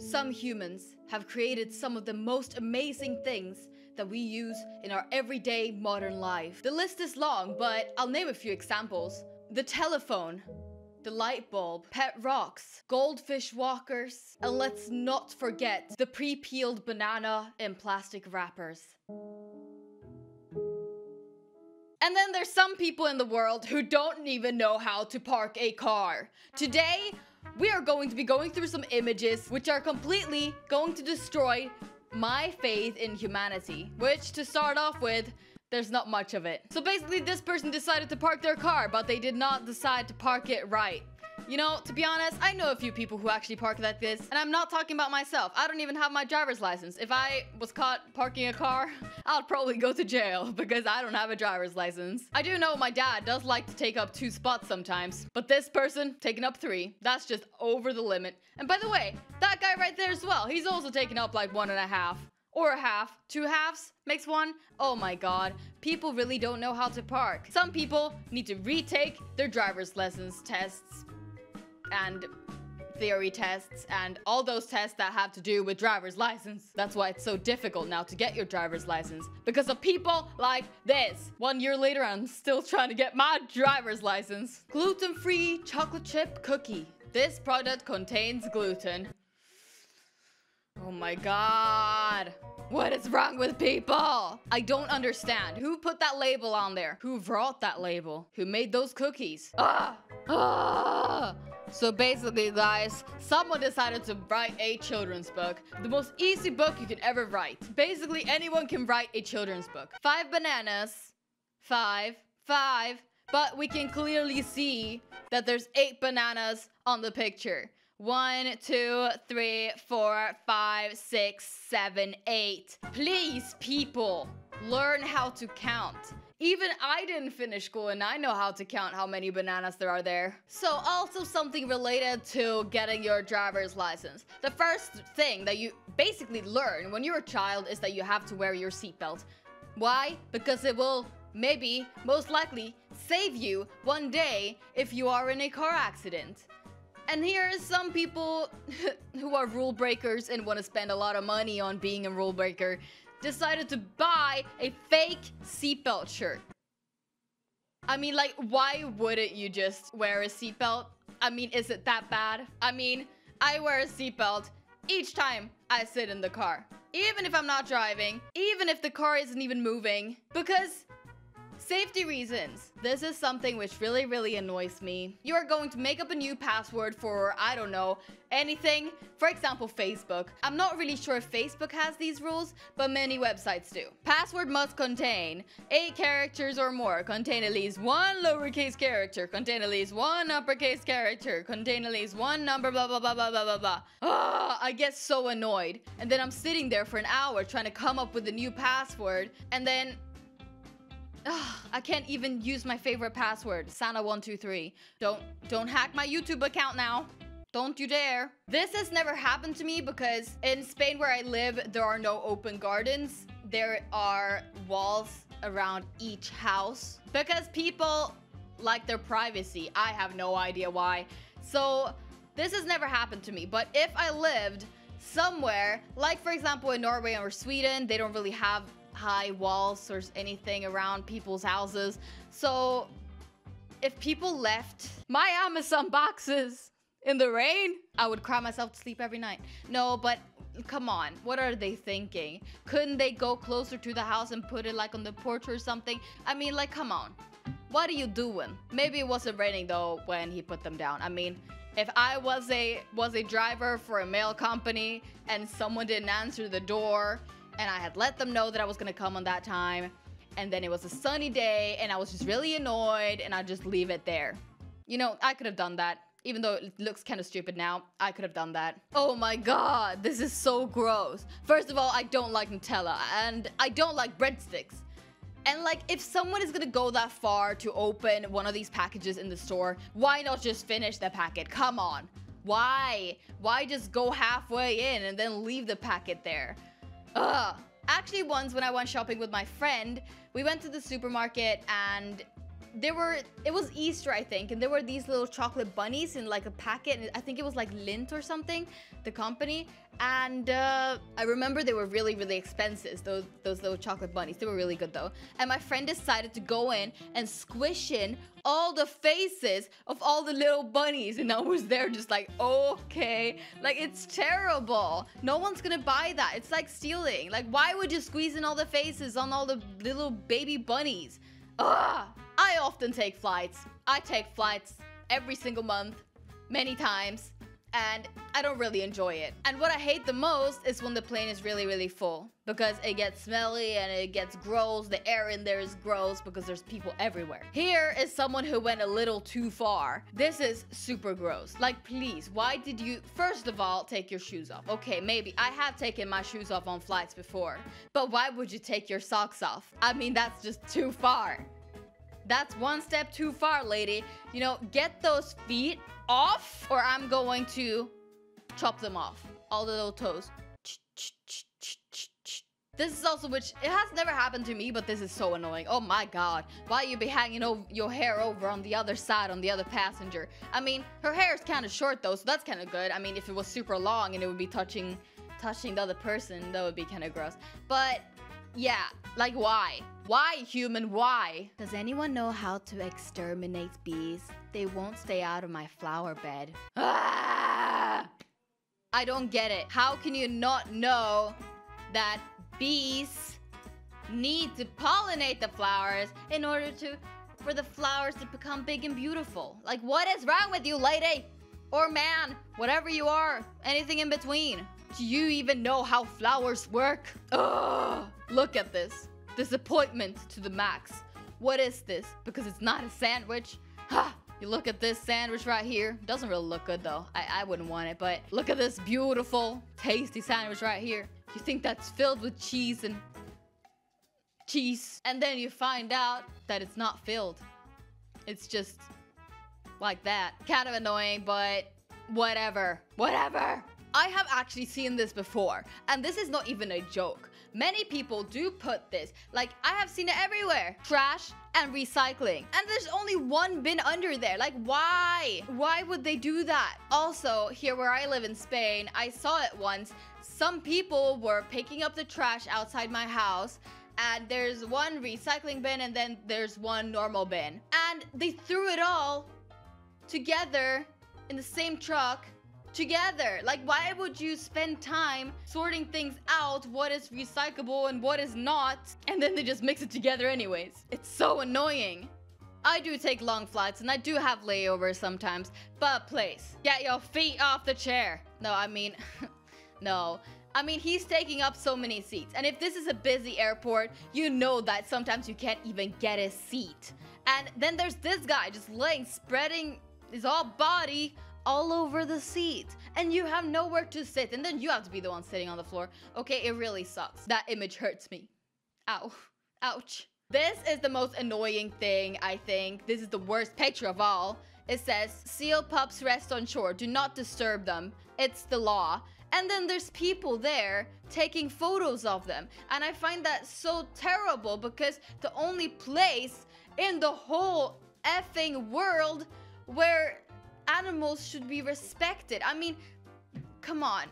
Some humans have created some of the most amazing things that we use in our everyday modern life. The list is long, but I'll name a few examples. The telephone, the light bulb, pet rocks, goldfish walkers, and let's not forget the pre-peeled banana in plastic wrappers. And then there's some people in the world who don't even know how to park a car. Today, we are going to be going through some images which are completely going to destroy my faith in humanity. Which, to start off with, there's not much of it. So basically, this person decided to park their car, but they did not decide to park it right. You know, to be honest, I know a few people who actually park like this, and I'm not talking about myself. I don't even have my driver's license. If I was caught parking a car, I'd probably go to jail because I don't have a driver's license. I do know my dad does like to take up 2 spots sometimes, but this person taking up 3. That's just over the limit. And by the way, that guy right there as well, he's also taking up like 1.5. Or a half. 2 halves makes 1. Oh my god. People really don't know how to park. Some people need to retake their driver's lessons tests and theory tests and all those tests that have to do with driver's license. That's why it's so difficult now to get your driver's license, because of people like this. 1 year later, I'm still trying to get my driver's license. Gluten-free chocolate chip cookie. This product contains gluten. Oh my god. What is wrong with people? I don't understand. Who put that label on there? Who wrote that label? Who made those cookies? So basically, guys, someone decided to write a children's book. The most easy book you could ever write. Basically, anyone can write a children's book. 5 bananas. 5. But we can clearly see that there's 8 bananas on the picture. 1, 2, 3, 4, 5, 6, 7, 8. Please, people, learn how to count. Even I didn't finish school and I know how to count how many bananas there are there. So also something related to getting your driver's license. The first thing that you basically learn when you're a child is that you have to wear your seatbelt. Why? Because it will maybe, most likely, save you one day if you are in a car accident. And here are some people who are rule breakers and want to spend a lot of money on being a rule breaker, decided to buy a fake seatbelt shirt. I mean, like, why wouldn't you just wear a seatbelt? I mean, is it that bad? I mean, I wear a seatbelt each time I sit in the car. Even if I'm not driving, even if the car isn't even moving, because safety reasons. This is something which really annoys me. You are going to make up a new password for, I don't know, anything. For example, Facebook. I'm not really sure if Facebook has these rules, but many websites do. Password must contain 8 characters or more, contain at least 1 lowercase character, contain at least 1 uppercase character, contain at least 1 number, blah, blah, blah, blah, blah, blah, blah. I get so annoyed. And then I'm sitting there for an hour trying to come up with a new password, and then I can't even use my favorite password, Sanna123. Don't hack my YouTube account now. Don't you dare. This has never happened to me because in Spain where I live, there are no open gardens. There are walls around each house because people like their privacy. I have no idea why. So this has never happened to me. But if I lived somewhere, like for example in Norway or Sweden, they don't really have high walls or anything around people's houses. So if people left my Amazon boxes in the rain, I would cry myself to sleep every night. No, but come on, what are they thinking? Couldn't they go closer to the house and put it like on the porch or something? I mean, like, come on, what are you doing? Maybe it wasn't raining though when he put them down. I mean, if I was a driver for a mail company and someone didn't answer the door and I had let them know that I was gonna come on that time, and then it was a sunny day and I was just really annoyed and I'd just leave it there. You know, I could have done that. Even though it looks kind of stupid now, I could have done that. Oh my god, this is so gross. First of all, I don't like Nutella and I don't like breadsticks. And like, if someone is gonna go that far to open one of these packages in the store, why not just finish the packet? Come on. Why? Why just go halfway in and then leave the packet there? Actually, once when I went shopping with my friend, we went to the supermarket and it was Easter, I think, and there were these little chocolate bunnies in like a packet, and I think it was like Lindt or something, the company. And I remember they were really, really expensive, those little chocolate bunnies. They were really good though. And my friend decided to go in and squish in all the faces of all the little bunnies, and I was there just like, okay, like it's terrible. No one's gonna buy that. It's like stealing. Like, why would you squeeze in all the faces on all the little baby bunnies? Ugh. I often take flights. I take flights every single month, many times, and I don't really enjoy it. And what I hate the most is when the plane is really, really full, because it gets smelly and it gets gross. The air in there is gross because there's people everywhere. Here is someone who went a little too far. This is super gross. Like, please, why did you, first of all, take your shoes off? Okay, maybe I have taken my shoes off on flights before, but why would you take your socks off? I mean, that's just too far. That's one step too far, lady. You know, get those feet off, or I'm going to chop them off. All the little toes. This is also, which it has never happened to me, but this is so annoying. Oh my god. Why you be hanging your hair over on the other side, on the other passenger? I mean, her hair is kind of short though, so that's kind of good. I mean, if it was super long and it would be touching the other person, that would be kind of gross. But yeah, like why? Why, human, why? Does anyone know how to exterminate bees? They won't stay out of my flower bed. Ah! I don't get it. How can you not know that bees need to pollinate the flowers in order for the flowers to become big and beautiful? Like, what is wrong with you, lady? Or man, whatever you are, anything in between. Do you even know how flowers work? Ugh, look at this. Disappointment to the max. What is this? Because it's not a sandwich. Ha! You look at this sandwich right here. Doesn't really look good though. I wouldn't want it, but look at this beautiful, tasty sandwich right here. You think that's filled with cheese and cheese, and then you find out that it's not filled. It's just like that. Kind of annoying, but whatever. Whatever. I have actually seen this before, and this is not even a joke. Many people do put this, like I have seen it everywhere, trash and recycling. And there's only one bin under there. Like, why? Why would they do that? Also, here where I live in Spain, I saw it once. Some people were picking up the trash outside my house, and there's one recycling bin and then there's one normal bin. And they threw it all together in the same truck. Together. Like, why would you spend time sorting things out, what is recyclable and what is not, and then they just mix it together anyways? It's so annoying. I do take long flights and I do have layovers sometimes, but please, get your feet off the chair. No, I mean, no. I mean, he's taking up so many seats, and if this is a busy airport, you know that sometimes you can't even get a seat. And then there's this guy just spreading his whole body all over the seat, and you have nowhere to sit, and then you have to be the one sitting on the floor. Okay, it really sucks. That image hurts me. Ow. Ouch. This is the most annoying thing, I think. This is the worst picture of all. It says, seal pups rest on shore. Do not disturb them. It's the law. And then there's people there taking photos of them. And I find that so terrible, because the only place in the whole effing world where animals should be respected. I mean, come on.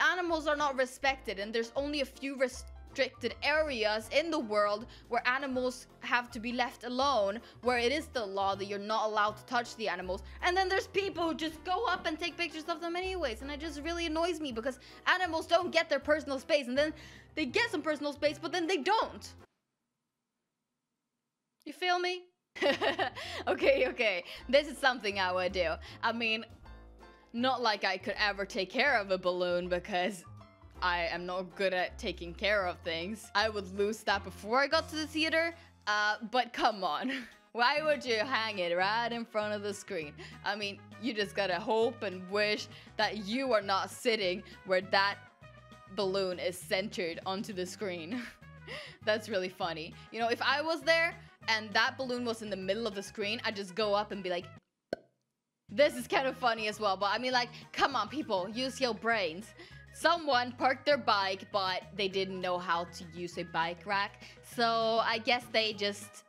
Animals are not respected, and there's only a few restricted areas in the world where animals have to be left alone, where it is the law that you're not allowed to touch the animals. And then there's people who just go up and take pictures of them anyways, and it just really annoys me, because animals don't get their personal space, and then they get some personal space, but then they don't. You feel me? Okay. This is something I would do. I mean, not like I could ever take care of a balloon, because I am not good at taking care of things. I would lose that before I got to the theater. But come on. Why would you hang it right in front of the screen? I mean, you just gotta hope and wish that you are not sitting where that balloon is centered onto the screen. That's really funny. You know, if I was there and that balloon was in the middle of the screen, I'd just go up and be like, this is kind of funny as well. But I mean, like, come on, people, use your brains. Someone parked their bike, but they didn't know how to use a bike rack. So I guess they just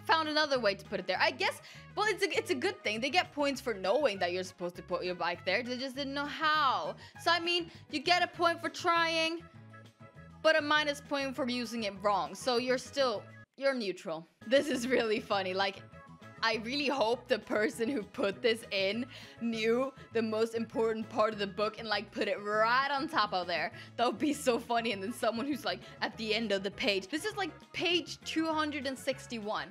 found another way to put it there. I guess, well, it's a good thing. They get points for knowing that you're supposed to put your bike there. They just didn't know how. So, I mean, you get a point for trying, but a minus point for using it wrong. So you're neutral. This is really funny. Like, I really hope the person who put this in knew the most important part of the book and like put it right on top of there. That would be so funny. And then someone who's like at the end of the page. This is like page 261.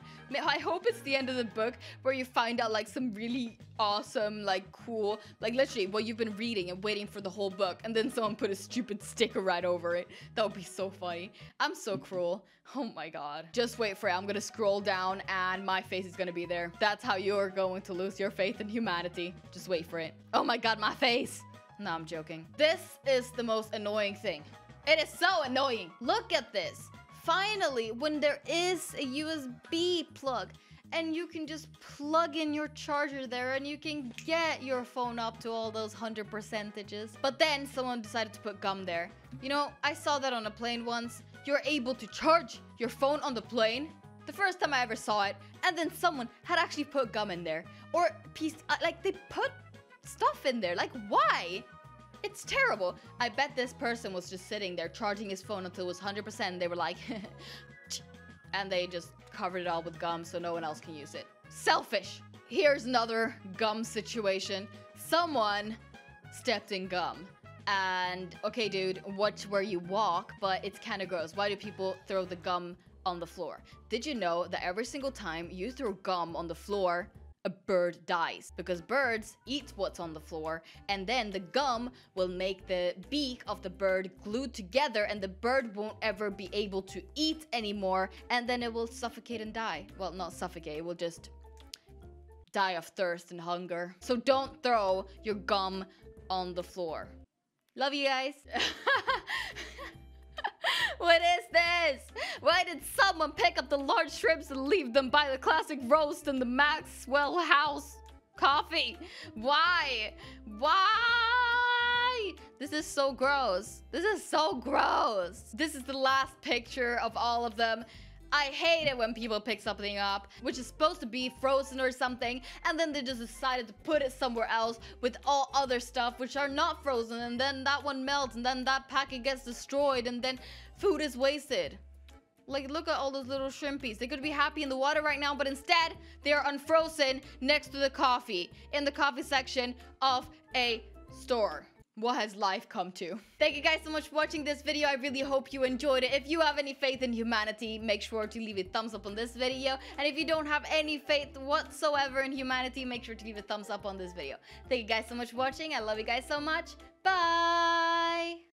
I hope it's the end of the book where you find out like some really awesome, like cool, like literally what you've been reading and waiting for the whole book. And then someone put a stupid sticker right over it. That would be so funny. I'm so cruel. Oh my god. Just wait for it. I'm gonna scroll down and my face is gonna be there. That's how you're going to lose your faith in humanity. Just wait for it. Oh my god, my face. No, I'm joking. This is the most annoying thing. It is so annoying. Look at this. Finally, when there is a USB plug and you can just plug in your charger there and you can get your phone up to all those 100%. But then someone decided to put gum there. You know, I saw that on a plane once. You're able to charge your phone on the plane. The first time I ever saw it. And then someone had actually put gum in there. Or like they put stuff in there. Like, why? It's terrible. I bet this person was just sitting there charging his phone until it was 100%. They were like, and they just covered it all with gum so no one else can use it. Selfish. Here's another gum situation. Someone stepped in gum. And, okay, dude, watch where you walk, but it's kind of gross. Why do people throw the gum on the floor? Did you know that every single time you throw gum on the floor, a bird dies? Because birds eat what's on the floor, and then the gum will make the beak of the bird glued together, and the bird won't ever be able to eat anymore, and then it will suffocate and die. Well, not suffocate, it will just die of thirst and hunger. So don't throw your gum on the floor. Love you guys. What is this? Why did someone pick up the large shrimps and leave them by the classic roast and the Maxwell House coffee? Why? Why? This is so gross. This is so gross. This is the last picture of all of them. I hate it when people pick something up, which is supposed to be frozen or something, and then they just decided to put it somewhere else with all other stuff which are not frozen, and then that one melts, and then that packet gets destroyed, and then food is wasted. Like, look at all those little shrimpies. They could be happy in the water right now, but instead, they are unfrozen next to the coffee, in the coffee section of a store. What has life come to? Thank you guys so much for watching this video. I really hope you enjoyed it. If you have any faith in humanity, make sure to leave a thumbs up on this video. And if you don't have any faith whatsoever in humanity, make sure to leave a thumbs up on this video. Thank you guys so much for watching. I love you guys so much. Bye!